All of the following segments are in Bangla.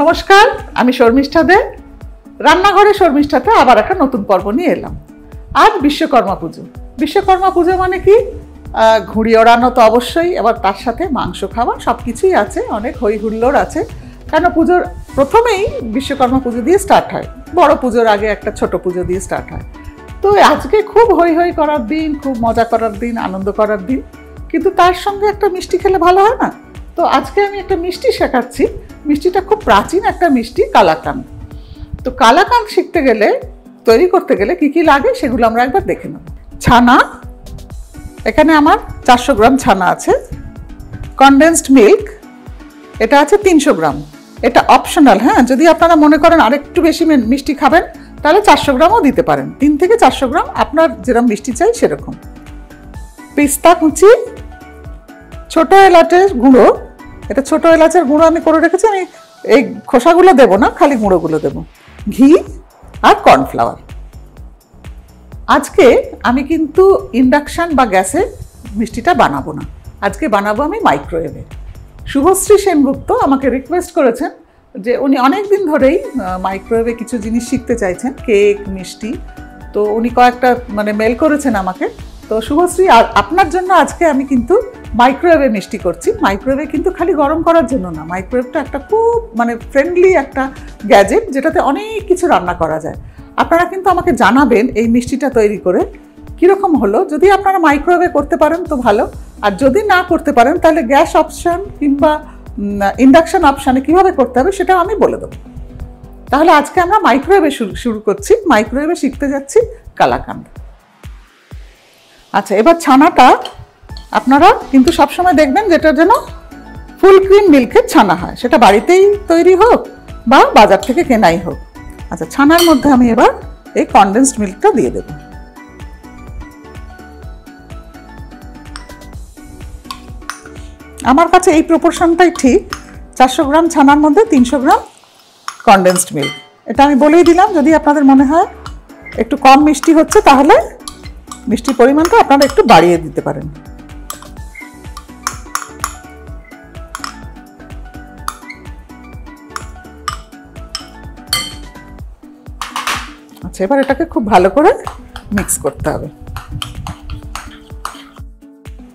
নমস্কার, আমি শর্মিষ্ঠা দে। রান্নাঘরে শর্মিষ্ঠাতে আবার একটা নতুন পর্ব নিয়ে এলাম। আজ বিশ্বকর্মা পুজো। বিশ্বকর্মা পুজো মানে কি? ঘুড়ি ওড়ানো তো অবশ্যই, এবার তার সাথে মাংস খাওয়া, সব কিছুই আছে, অনেক হই হুল্লোড় আছে। কেন পুজোর প্রথমেই বিশ্বকর্মা পুজো দিয়ে স্টার্ট হয়, বড় পুজোর আগে একটা ছোট পুজো দিয়ে স্টার্ট হয়। তো আজকে খুব হই হই করার দিন, খুব মজা করার দিন, আনন্দ করার দিন, কিন্তু তার সঙ্গে একটা মিষ্টি খেলে ভালো হয় না? তো আজকে আমি একটা মিষ্টি শেখাচ্ছি। মিষ্টিটা খুব প্রাচীন একটা মিষ্টি, কালাকাঁদ। তো কালাকাঁদ শিখতে গেলে, তৈরি করতে গেলে কি কি লাগে সেগুলো আমরা একবার দেখে নেব। ছানা, এখানে আমার 400 গ্রাম ছানা আছে। কনডেন্সড মিল্ক, এটা আছে 300 গ্রাম। এটা অপশনাল, হ্যাঁ, যদি আপনারা মনে করেন আরেকটু বেশি মিষ্টি খাবেন তাহলে 400 গ্রামও দিতে পারেন। 3 থেকে 400 গ্রাম, আপনার যেরকম মিষ্টি চাই সেরকম। পিস্তা কুচি, ছোট এলাচের গুঁড়ো, এটা ছোট এলাচের গুঁড়ো আমি করে রেখেছি। আমি এই খোসাগুলো দেবো না, খালি গুঁড়োগুলো দেবো। ঘি আর কর্নফ্লাওয়ার। আজকে আমি কিন্তু ইন্ডাকশান বা গ্যাসে মিষ্টিটা বানাবো না, আজকে বানাবো আমি মাইক্রোওয়েভে। শুভশ্রী সেনগুপ্ত আমাকে রিকোয়েস্ট করেছেন যে উনি অনেক দিন ধরেই মাইক্রোওয়েভে কিছু জিনিস শিখতে চাইছেন, কেক, মিষ্টি। তো উনি কয়েকটা মেল করেছেন আমাকে। তো শুভশ্রী, আপনার জন্য আজকে আমি কিন্তু মাইক্রোওয়েভে মিষ্টি করছি। মাইক্রোওয়েভে কিন্তু খালি গরম করার জন্য না, মাইক্রোওয়েভটা একটা খুব ফ্রেন্ডলি একটা গ্যাজেট, যেটাতে অনেক কিছু রান্না করা যায়। আপনারা কিন্তু আমাকে জানাবেন এই মিষ্টিটা তৈরি করে কীরকম হলো। যদি আপনারা মাইক্রোওয়েভে করতে পারেন তো ভালো, আর যদি না করতে পারেন তাহলে গ্যাস অপশান কিংবা ইন্ডাকশান অপশানে কীভাবে করতে হবে সেটাও আমি বলে দেবো। তাহলে আজকে আমরা মাইক্রোওয়েভে শুরু করছি, মাইক্রোওয়েভে শিখতে যাচ্ছি কালাকাঁদ। আচ্ছা, এবার ছানাটা আপনারা কিন্তু সবসময় দেখবেন যেটা যেন ফুল ক্রিম মিল্কের ছানা হয়, সেটা বাড়িতেই তৈরি হোক বা বাজার থেকে কেনাই হোক। আচ্ছা, ছানার মধ্যে আমি এবার এই কনডেন্সড মিল্কটা দিয়ে দেব। আমার কাছে এই প্রপোর্শনটাই ঠিক। 400 গ্রাম ছানার মধ্যে 300 গ্রাম কনডেন্সড মিল্ক। এটা আমি বলেই দিলাম, যদি আপনাদের মনে হয় একটু কম মিষ্টি হচ্ছে তাহলে মিষ্টির পরিমাণটা আপনারা একটু বাড়িয়ে দিতে পারেন। আচ্ছা, এবার এটাকে খুব ভালো করে মিক্স করতে হবে।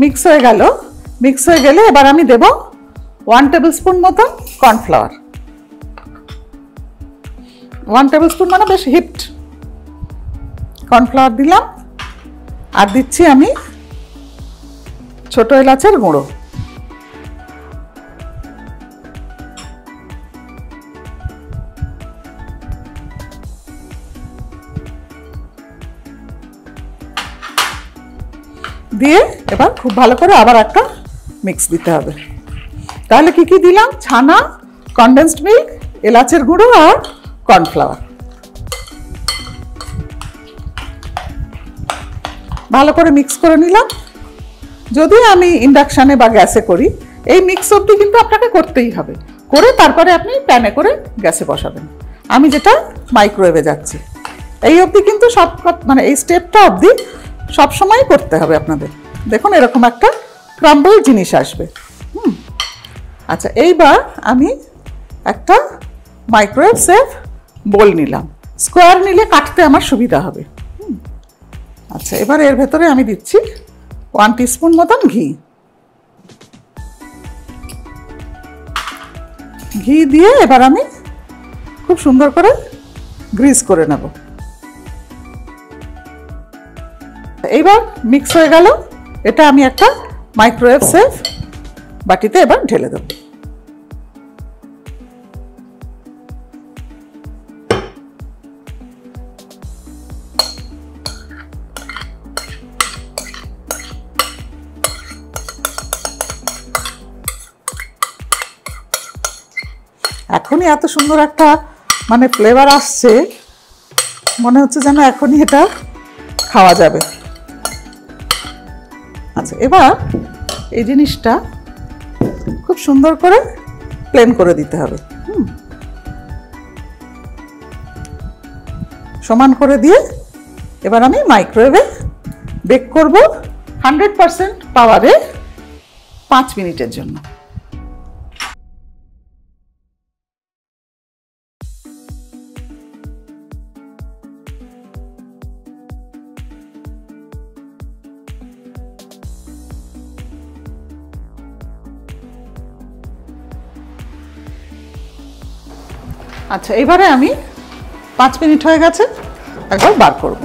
মিক্স হয়ে গেলে এবার আমি দেব 1 টেবিল স্পুন মতন কর্নফ্লাওয়ার। 1 টেবিল স্পুন মানে বেশ হিপড কর্নফ্লাওয়ার দিলাম। আর দিচ্ছি আমি ছোট এলাচের গুঁড়ো। দিয়ে এবার খুব ভালো করে আবার একটা মিক্স দিতে হবে। তাহলে কি কি দিলাম? ছানা, কনডেন্সড মিল্ক, এলাচের গুঁড়ো আর কর্নফ্লাওয়ার। ভালো করে মিক্স করে নিলাম। যদি আমি ইন্ডাকশানে বা গ্যাসে করি, এই মিক্স অবধি কিন্তু আপনাকে করতেই হবে, করে তারপরে আপনি প্যানে করে গ্যাসে বসাবেন। আমি যেটা মাইক্রোওয়েভে যাচ্ছি, এই অবধি কিন্তু এই স্টেপটা অবধি সবসময় করতে হবে আপনাদের। দেখুন এরকম একটা ক্রাম্বল জিনিস আসবে। আচ্ছা, এইবার আমি একটা মাইক্রোওয়েভ সেফ বোল নিলাম। স্কোয়ার নিলে কাটতে আমার সুবিধা হবে। আচ্ছা, এবার এর ভেতরে আমি দিচ্ছি 1 টিস্পুন মতন ঘি। ঘি দিয়ে এবার আমি খুব সুন্দর করে গ্রিস করে নেব। এইবার মিক্স হয়ে গেল। এটা আমি একটা মাইক্রোওয়েভ সেফ বাটিতে এবার ঢেলে দেব। এখনই এত সুন্দর একটা ফ্লেভার আসছে, মনে হচ্ছে যেন এখনই এটা খাওয়া যাবে। আচ্ছা, এবার এই জিনিসটা খুব সুন্দর করে প্লেন করে দিতে হবে। সমান করে দিয়ে এবার আমি মাইক্রোওয়েভে বেক করব 100% পাওয়ারে 5 মিনিটের জন্য। আচ্ছা, এবারে আমি 5 মিনিট হয়ে গেছে, একবার বার করব।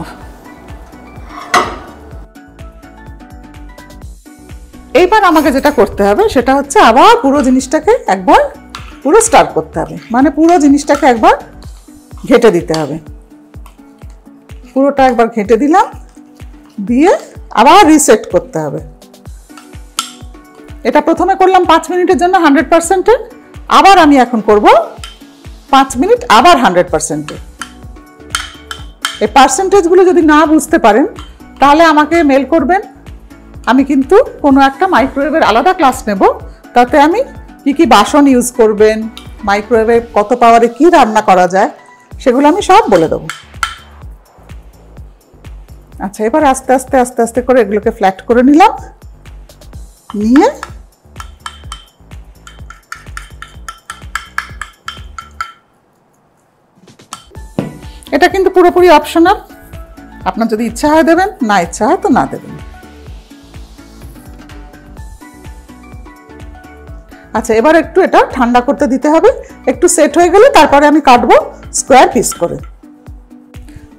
এইবার আমাকে যেটা করতে হবে সেটা হচ্ছে আবার পুরো জিনিসটাকে একবার পুরো স্টার করতে হবে, মানে পুরো জিনিসটাকে একবার ঘেটে দিতে হবে। পুরোটা একবার ঘেটে দিলাম, দিয়ে আবার রিসেট করতে হবে। এটা প্রথমে করলাম 5 মিনিটের জন্য 100%-এ, আবার আমি এখন করব 5 মিনিট আবার 100%-এ। এই পার্সেন্টেজগুলো যদি না বুঝতে পারেন তাহলে আমাকে মেল করবেন, আমি কিন্তু কোনো একটা মাইক্রোওয়েভের আলাদা ক্লাস নেব, তাতে আমি কি কি বাসন ইউজ করবেন, মাইক্রোওয়েভে কত পাওয়ারে কি রান্না করা যায় সেগুলো আমি সব বলে দেবো। আচ্ছা, এবার আস্তে আস্তে আস্তে আস্তে করে এগুলোকে ফ্ল্যাট করে নিলাম, নিয়ে এটা কিন্তু পুরোপুরি অপশনাল, আপনার যদি ইচ্ছা হয় দেবেন, না ইচ্ছা হয় তো না দেবেন। আচ্ছা, এবার একটু এটা ঠান্ডা করতে দিতে হবে, একটু সেট হয়ে গেলে তারপরে আমি কাটবো স্কোয়ার পিস করে।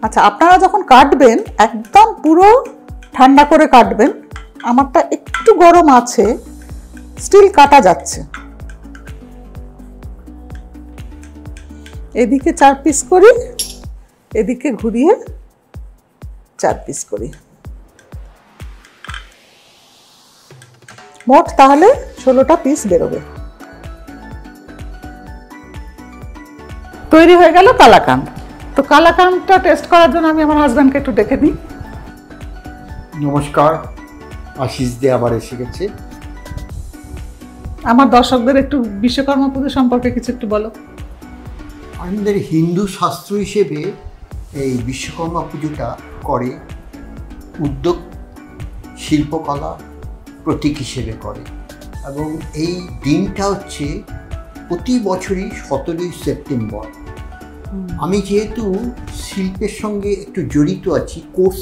আচ্ছা, আপনারা যখন কাটবেন একদম পুরো ঠান্ডা করে কাটবেন। আমারটা একটু গরম আছে, স্টিল কাটা যাচ্ছে। এদিকে 4 পিস করি, এদিকে ঘুরিয়ে 4 পিস করি, মোট তাহলে 16টা পিস বেরোবে। তৈরি হয়ে গেল কালাকান। তো কালাকানটা টেস্ট করার জন্য আমি আমার হাজব্যান্ডকে একটু ডেকে নিই। নমস্কার, আশিস দে আবার এসে গেছে। আমার দর্শকদের একটু বিশ্বকর্মা পুজো সম্পর্কে কিছু একটু বলো। আমাদের হিন্দু শাস্ত্র হিসেবে এই বিশ্বকর্মা পুজোটা করে উদ্যোগ শিল্পকলা প্রতীক হিসেবে করে, এবং এই দিনটা হচ্ছে প্রতি বছরই 17ই সেপ্টেম্বর। আমি যেহেতু শিল্পের সঙ্গে একটু জড়িত আছি, কোর্স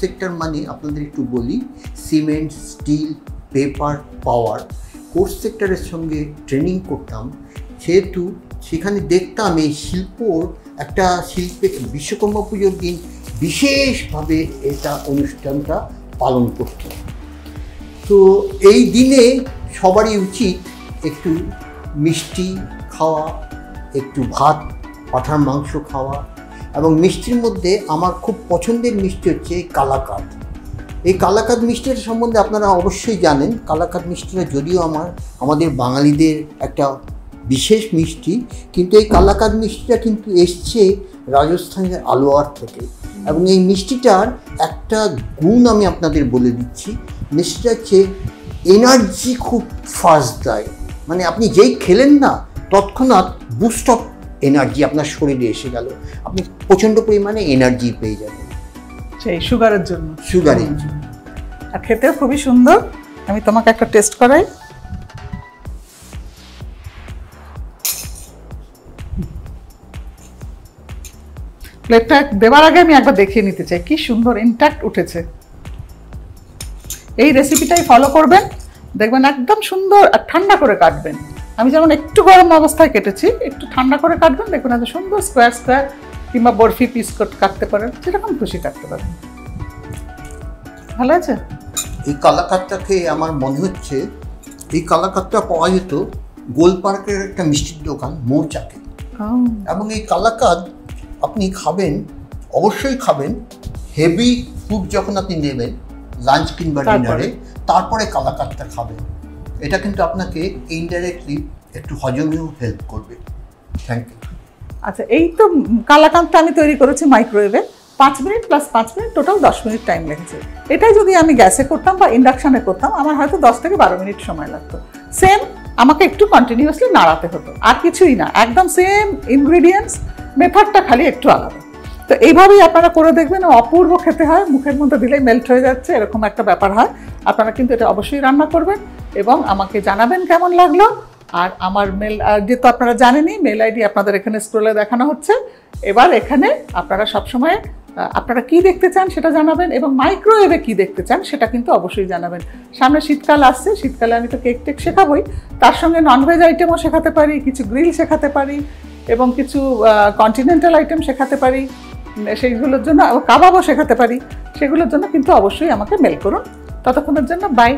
সেক্টর মানে আপনাদের একটু বলি, সিমেন্ট, স্টিল, পেপার, পাওয়ার কোর্স সেক্টরের সঙ্গে ট্রেনিং করতাম, সেহেতু সেখানে দেখতাম এই শিল্পের বিশ্বকর্মা পুজোর দিন বিশেষভাবে এটা অনুষ্ঠানটা পালন করত। তো এই দিনে সবারই উচিত একটু মিষ্টি খাওয়া, একটু ভাত, পাঁঠার মাংস খাওয়া, এবং মিষ্টির মধ্যে আমার খুব পছন্দের মিষ্টি হচ্ছে কালাকাঁদ। এই কালাকাঁদ মিষ্টির সম্বন্ধে আপনারা অবশ্যই জানেন। কালাকাঁদ মিষ্টিটা যদিও আমাদের বাঙালিদের একটা বিশেষ মিষ্টি, কিন্তু এই কালাকাঁদ মিষ্টিটা কিন্তু এসছে রাজস্থানের আলোয়ার থেকে, এবং এই মিষ্টিটার একটা গুণ আমি আপনাদের বলে দিচ্ছি। মিষ্টিটা হচ্ছে এনার্জি খুব ফাস্ট দেয়, মানে আপনি যেই খেলেন না তৎক্ষণাৎ বুস্ট অফ এনার্জি আপনার শরীরে এসে গেল, আপনি প্রচণ্ড পরিমাণে এনার্জি পেয়ে যাবেন। সেই সুগারের জন্য। আর খেতেও খুবই সুন্দর। আমি তোমাকে একটা টেস্ট করাই। প্লেটটা দেওয়ার আগে আমি একবার দেখিয়ে নিতে চাই কি সুন্দর ইনট্যাক্ট উঠেছে। এই রেসিপিটাই ফলো করবেন, দেখবেন একদম সুন্দর। আর ঠান্ডা করে কাটবেন, আমি যেমন একটু গরম অবস্থায় কেটেছি, একটু ঠান্ডা করে কাটবেন, দেখবেন এত সুন্দর স্কোয়ার স্কোয়ার কিংবা বরফি পিস কাটতে পারেন, যেরকম খুশি কাটতে পারেন। ভালো আছে। এই কালাকাঁদটা খেয়ে আমার মনে হচ্ছে এই কালাকাঁদটা পাওয়া যেত গোল পার্কের একটা মিষ্টির দোকান মৌচাকে, এবং এই কালাকাঁদ আপনি খাবেন, অবশ্যই খাবেন হেভি ফুড যখন আপনি নেবেন লাঞ্চ কিংবা ডিনারে, তারপরে কালাকাঁদটা খাবেন। এটা কিন্তু আপনাকে ইনডাইরেক্টলি একটু হজমেও হেল্প করবে। Thank you. আচ্ছা, এই তো কালাকাঁদটা আমি তৈরি করেছি মাইক্রোওয়েভে, 5 minute plus 5 minute, total 10 minute time লেগেছে। এটাই যদি আমি গ্যাসে করতাম বা ইন্ডাকশানে করতাম, আমার হয়তো 10 থেকে 12 মিনিট সময় লাগতো। সেম আমাকে একটু কন্টিনিউয়াসলি নাড়াতে হতো, আর কিছুই না, একদম সেম ইনগ্রিডিয়েন্টস, মেথডটা খালি একটু আলাদা। তো এইভাবেই আপনারা করে দেখবেন, অপূর্ব খেতে হয়, মুখের মধ্যে দিলেই মেল্ট হয়ে যাচ্ছে, এরকম একটা ব্যাপার হয়। আপনারা কিন্তু এটা অবশ্যই রান্না করবেন এবং আমাকে জানাবেন কেমন লাগলো। আর আমার মেল আইডি তো আপনারা জানেনই, মেল আইডি আপনাদের এখানে স্ক্রলে দেখানো হচ্ছে। এবার এখানে আপনারা সবসময় আপনারা কি দেখতে চান সেটা জানাবেন, এবং মাইক্রোওয়েভে কি দেখতে চান সেটা কিন্তু অবশ্যই জানাবেন। সামনে শীতকাল আসছে, শীতকালে আমি তো কেক টেক শেখাবই, তার সঙ্গে ননভেজ আইটেমও শেখাতে পারি, কিছু গ্রিল শেখাতে পারি, এবং কিছু কন্টিনেন্টাল আইটেম শেখাতে পারি, সেইগুলোর জন্য কাবাবও শেখাতে পারি, সেগুলোর জন্য কিন্তু অবশ্যই আমাকে মেল করুন। ততক্ষণের জন্য বাই।